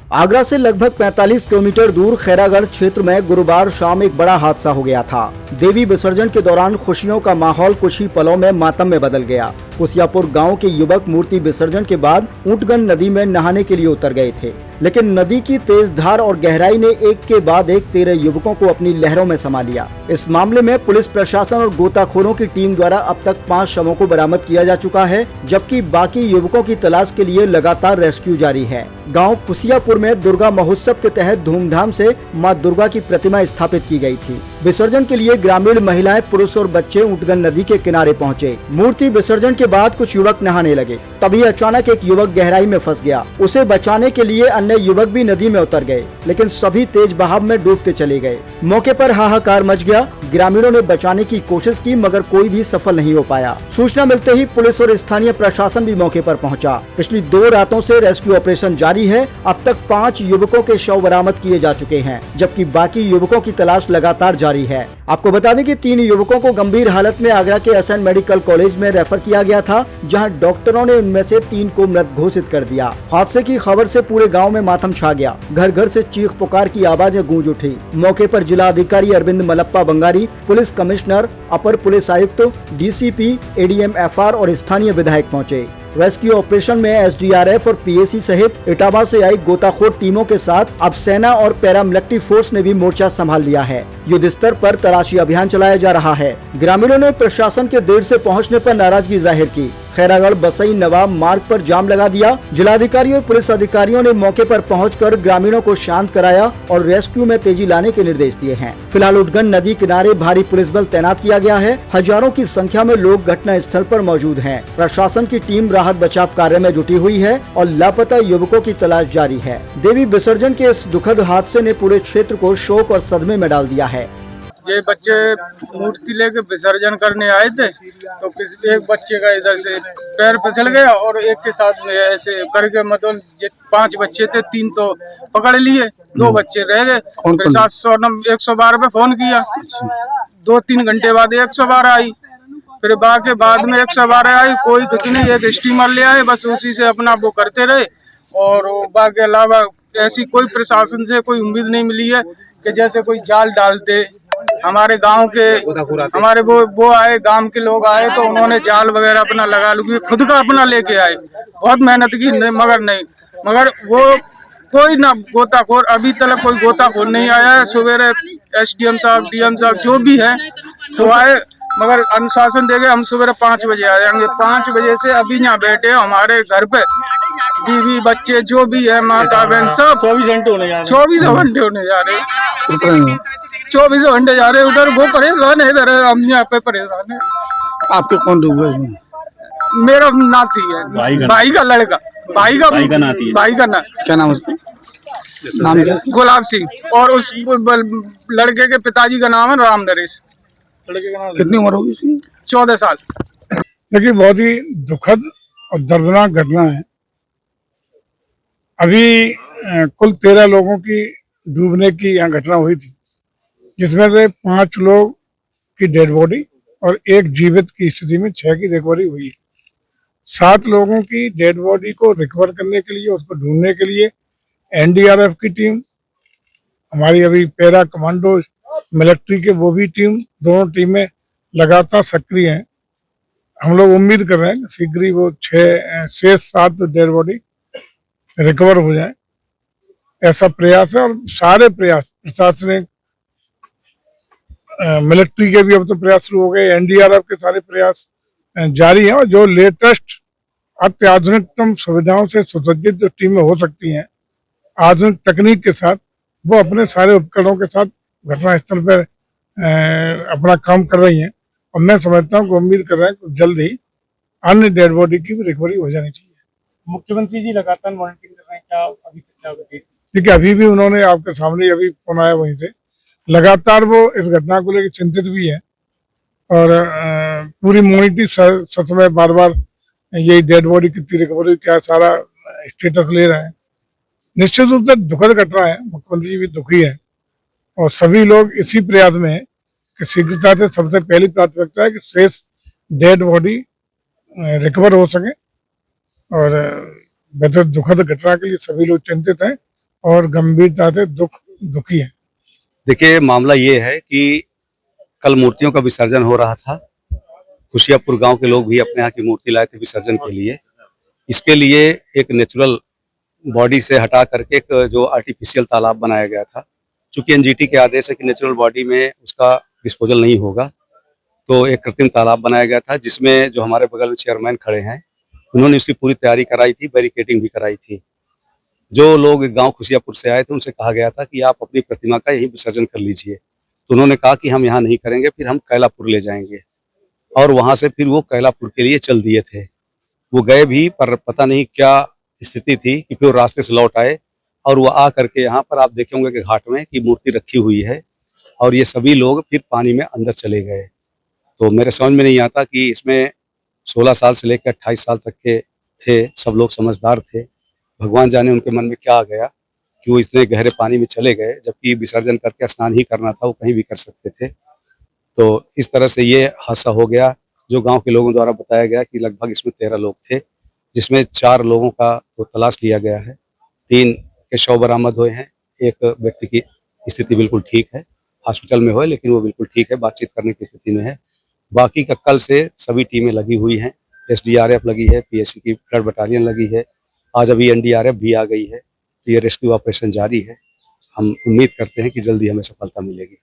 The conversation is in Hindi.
आगरा से लगभग 45 किलोमीटर दूर खैरागढ़ क्षेत्र में गुरुवार शाम एक बड़ा हादसा हो गया था। देवी विसर्जन के दौरान खुशियों का माहौल कुछ ही पलों में मातम में बदल गया। कुसियापुर गांव के युवक मूर्ति विसर्जन के बाद ऊंटगन नदी में नहाने के लिए उतर गए थे, लेकिन नदी की तेज धार और गहराई ने एक के बाद एक 13 युवकों को अपनी लहरों में समा लिया। इस मामले में पुलिस प्रशासन और गोताखोरों की टीम द्वारा अब तक 5 शवों को बरामद किया जा चुका है, जबकि बाकी युवकों की तलाश के लिए लगातार रेस्क्यू जारी है। गाँव कुसियापुर में दुर्गा महोत्सव के तहत धूमधाम से मां दुर्गा की प्रतिमा स्थापित की गई थी। विसर्जन के लिए ग्रामीण महिलाएं, पुरुष और बच्चे ऊंटगन नदी के किनारे पहुंचे। मूर्ति विसर्जन के बाद कुछ युवक नहाने लगे, तभी अचानक एक युवक गहराई में फंस गया। उसे बचाने के लिए अन्य युवक भी नदी में उतर गए, लेकिन सभी तेज बहाव में डूबते चले गए। मौके पर हाहाकार मच गया। ग्रामीणों ने बचाने की कोशिश की, मगर कोई भी सफल नहीं हो पाया। सूचना मिलते ही पुलिस और स्थानीय प्रशासन भी मौके पर पहुंचा। पिछली 2 रातों से रेस्क्यू ऑपरेशन जारी है। अब तक 5 युवकों के शव बरामद किए जा चुके हैं, जबकि बाकी युवकों की तलाश लगातार जारी है। आपको बता दें कि 3 युवकों को गंभीर हालत में आगरा के एसएन मेडिकल कॉलेज में रेफर किया गया था, जहां डॉक्टरों ने उनमें से 3 को मृत घोषित कर दिया। हादसे की खबर से पूरे गांव में मातम छा गया। घर घर से चीख पुकार की आवाजें गूंज उठी। मौके पर जिला अधिकारी अरविंद मलप्पा बंगारी, पुलिस कमिश्नर, अपर पुलिस आयुक्त, डीसीपी, एडीएम एफआर और स्थानीय विधायक पहुंचे। रेस्क्यू ऑपरेशन में एसडीआरएफ और पीएसी सहित इटावा से आई गोताखोर टीमों के साथ अब सेना और पैरामिलिट्री फोर्स ने भी मोर्चा संभाल लिया है। युद्ध स्तर पर तलाशी अभियान चलाया जा रहा है। ग्रामीणों ने प्रशासन के देर से पहुंचने पर नाराजगी जाहिर की। खैरागढ़ बसई नवाब मार्ग पर जाम लगा दिया। जिलाधिकारी और पुलिस अधिकारियों ने मौके पर पहुंचकर ग्रामीणों को शांत कराया और रेस्क्यू में तेजी लाने के निर्देश दिए हैं। फिलहाल ऊंटगन नदी किनारे भारी पुलिस बल तैनात किया गया है। हजारों की संख्या में लोग घटना स्थल पर मौजूद हैं। प्रशासन की टीम राहत बचाव कार्य में जुटी हुई है और लापता युवकों की तलाश जारी है। देवी विसर्जन के इस दुखद हादसे ने पूरे क्षेत्र को शोक और सदमे में डाल दिया है। ये बच्चे मूर्ति लेके विसर्जन करने आए थे, तो एक बच्चे का इधर से पैर फिसल गया और एक के साथ में ऐसे करके मतलब 5 बच्चे थे, 3 तो पकड़ लिए, 2 बच्चे रह गए। फिर 112 पे फोन किया, 2-3 घंटे बाद 112 आई। फिर बाकी बाद में 112 आई, कोई कुछ नहीं, एक स्टीमर ले आए, बस उसी से अपना वो करते रहे। और बाकी अलावा ऐसी कोई प्रशासन से कोई उम्मीद नहीं मिली है कि जैसे कोई जाल डालते। हमारे गांव के हमारे वो आए, गांव के लोग आए, तो उन्होंने जाल वगैरह अपना लगा लूँ, खुद का अपना लेके आए, बहुत मेहनत की, मगर वो कोई ना गोताखोर, अभी तक कोई गोताखोर नहीं आया है। सवेरे एसडीएम साहब, डीएम साहब जो भी है तो आए, मगर अनुशासन देके हम सवेरे 5 बजे आ जाएंगे। 5 बजे से अभी यहाँ बैठे हमारे घर पे बीवी बच्चे जो भी है, माता बहन सब 24 घंटे होने जा रहे, 24 घंटे होने जा रहे, 24 घंटे जा रहे। उधर वो परेशान है, इधर हम यहाँ पे परेशान है। आपके कौन डूबे? मेरा नाती है, भाई का लड़का, भाई का नाती है, भाई का नाती। क्या नाम उसका? नाम क्या? गुलाब सिंह। और उस लड़के के पिताजी का नाम है राम नरेश। लड़के का नाम कितनी उम्र होगी उसकी? 14 साल। देखिए, बहुत ही दुखद और दर्दनाक घटना है। अभी कुल 13 लोगों की डूबने की यहाँ घटना हुई थी, जिसमें से 5 लोग की डेड बॉडी और 1 जीवित की स्थिति में 6 की रिकवरी हुई है। 7 लोगों की डेड बॉडी को रिकवर करने के लिए, उसको ढूंढने के लिए एनडीआरएफ की टीम, हमारी अभी पैरा कमांडो मिलिट्री के वो भी टीम, दोनों टीमें लगातार सक्रिय हैं। हम लोग उम्मीद कर रहे हैं कि शीघ्र ही वो 6 से 7 डेड बॉडी रिकवर हो जाए, ऐसा प्रयास है। और सारे प्रयास प्रशासनिक, मिलिट्री के भी अब तो प्रयास शुरू हो गए, एनडीआरएफ के सारे प्रयास जारी हैं। और जो लेटेस्ट अत्याधुनिकतम सुविधाओं से सुसज्जित जो टीमें हो सकती हैं आधुनिक तकनीक के साथ, वो अपने सारे उपकरणों के साथ घटना स्थल पर अपना काम कर रही हैं। और मैं समझता हूँ कि उम्मीद कर रहे हैं कि जल्द ही अन्य डेड बॉडी की भी रिकवरी हो जानी चाहिए। मुख्यमंत्री जी लगातार मॉनिटरिंग कर रहे हैं, क्या अभी तक? ठीक है, अभी भी उन्होंने आपके सामने अभी फोन आया वहीं से, लगातार वो इस घटना को लेकर चिंतित भी है और पूरी मॉनिटरिंग समय बार बार यही डेड बॉडी कितनी रिकवरी, क्या सारा स्टेटस ले रहे हैं। निश्चित रूप से दुखद घटना है, मुख्यमंत्री जी भी दुखी है और सभी लोग इसी प्रयास में है कि शीघ्रता से सबसे पहली प्राथमिकता है कि शेष डेड बॉडी रिकवर हो सके। और बेहतर दुखद घटना के लिए सभी लोग चिंतित हैं और गंभीरता से दुखी है। देखिए, मामला ये है कि कल मूर्तियों का विसर्जन हो रहा था। खुशियापुर गांव के लोग भी अपने यहाँ की मूर्ति लाए थे विसर्जन के लिए। इसके लिए एक नेचुरल बॉडी से हटा करके एक जो आर्टिफिशियल तालाब बनाया गया था। चूंकि एनजीटी के आदेश है कि नेचुरल बॉडी में उसका डिस्पोजल नहीं होगा, तो एक कृत्रिम तालाब बनाया गया था, जिसमें जो हमारे बगल में चेयरमैन खड़े हैं, उन्होंने उसकी पूरी तैयारी कराई थी, बैरिकेडिंग भी कराई थी। जो लोग गांव खुशियापुर से आए थे उनसे कहा गया था कि आप अपनी प्रतिमा का यहीं विसर्जन कर लीजिए, तो उन्होंने कहा कि हम यहाँ नहीं करेंगे, फिर हम कैलापुर ले जाएंगे। और वहां से फिर वो कैलापुर के लिए चल दिए थे। वो गए भी, पर पता नहीं क्या स्थिति थी कि फिर रास्ते से लौट आए और वो आ करके यहाँ पर आप देखे होंगे कि घाट में की मूर्ति रखी हुई है और ये सभी लोग फिर पानी में अंदर चले गए। तो मेरे समझ में नहीं आता कि इसमें 16 साल से लेकर 28 साल तक के थे, सब लोग समझदार थे। भगवान जाने उनके मन में क्या आ गया कि वो इतने गहरे पानी में चले गए, जबकि विसर्जन करके स्नान ही करना था, वो कहीं भी कर सकते थे। तो इस तरह से ये हादसा हो गया। जो गांव के लोगों द्वारा बताया गया कि लगभग इसमें 13 लोग थे, जिसमें 4 लोगों का तो तलाश किया गया है, 3 के शव बरामद हुए हैं। एक व्यक्ति की स्थिति बिल्कुल ठीक है, हॉस्पिटल में है, लेकिन वो बिल्कुल ठीक है, बातचीत करने की स्थिति में है। बाकी का कल से सभी टीमें लगी हुई हैं, एसडीआरएफ लगी है, पीएससी की फ्लड बटालियन लगी है, आज अभी एनडीआरएफ भी आ गई है। तो ये रेस्क्यू ऑपरेशन जारी है। हम उम्मीद करते हैं कि जल्दी हमें सफलता मिलेगी।